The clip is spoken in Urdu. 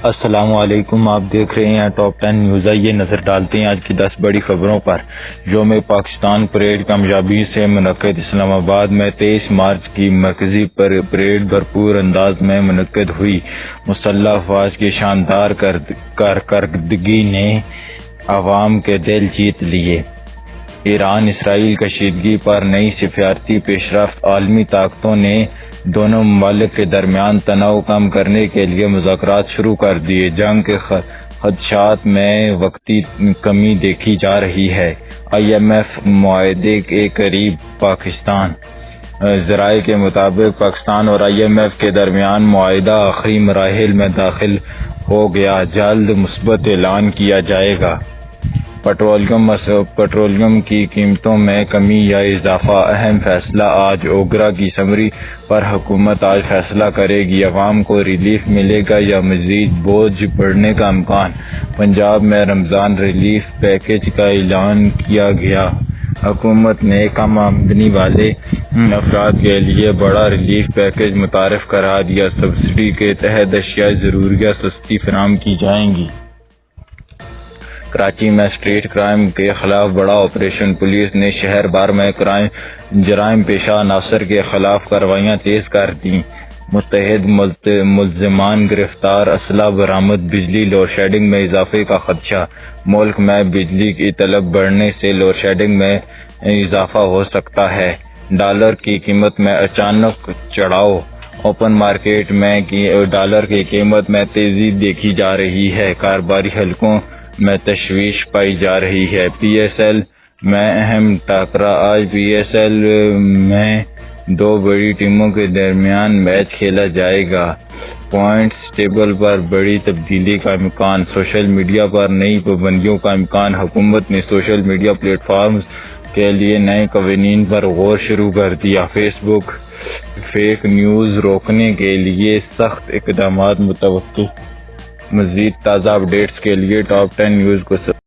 السلام علیکم، آپ دیکھ رہے ہیں ٹاپ 10 نیوز۔ آئیے نظر ڈالتے ہیں آج کی 10 بڑی خبروں پر۔ یوم پاکستان پریڈ کامیابی سے منعقد۔ اسلام آباد میں 23 مارچ کی مرکزی پریڈ بھرپور انداز میں منعقد ہوئی۔ مسلح افواج کی شاندار کارکردگی نے عوام کے دل جیت لیے۔ ایران اسرائیل کشیدگی پر نئی سفارتی پیش رفت۔ عالمی طاقتوں نے دونوں ممالک کے درمیان تناؤ کم کرنے کے لیے مذاکرات شروع کر دیے۔ جنگ کے خدشات میں وقتی کمی دیکھی جا رہی ہے۔ IMF معاہدے کے قریب پاکستان۔ ذرائع کے مطابق پاکستان اور IMF کے درمیان معاہدہ آخری مراحل میں داخل ہو گیا، جلد مثبت اعلان کیا جائے گا۔ پیٹرولیم کی قیمتوں میں کمی یا اضافہ، اہم فیصلہ آج۔ اوگرا کی سمری پر حکومت آج فیصلہ کرے گی۔ عوام کو ریلیف ملے گا یا مزید بوجھ بڑھنے کا امکان؟ پنجاب میں رمضان ریلیف پیکیج کا اعلان کیا گیا۔ حکومت نے کم آمدنی والے افراد کے لیے بڑا ریلیف پیکیج متعارف کرا دیا۔ سبسڈی کے تحت اشیاء ضروریہ سستی فراہم کی جائیں گی۔ کراچی میں اسٹریٹ کرائم کے خلاف بڑا آپریشن۔ پولیس نے شہر بھر میں جرائم پیشہ عناصر کے خلاف کارروائیاں تیز کر دیں۔ متعدد ملزمان گرفتار۔ اسلحہ برآمد۔ بجلی لوڈ شیڈنگ میں اضافے کا خدشہ۔ ملک میں بجلی کی طلب بڑھنے سے لوڈ شیڈنگ میں اضافہ ہو سکتا ہے۔ ڈالر کی قیمت میں اچانک چڑھاؤ۔ اوپن مارکیٹ میں ڈالر کی قیمت میں تیزی دیکھی جا رہی ہے۔ کاروباری حلقوں میں تشویش پائی جا رہی ہے۔ PSL میں اہم ٹاکرا۔ آج PSL میں دو بڑی ٹیموں کے درمیان میچ کھیلا جائے گا۔ پوائنٹس ٹیبل پر بڑی تبدیلی کا امکان۔ سوشل میڈیا پر نئی پابندیوں کا امکان۔ حکومت نے سوشل میڈیا پلیٹ فارمز کے لیے نئے قوانین پر غور شروع کر دیا۔ فیس بک فیک نیوز روکنے کے لیے سخت اقدامات متوقع۔ مزید تازہ اپڈیٹس کے لیے ٹاپ 10 نیوز کو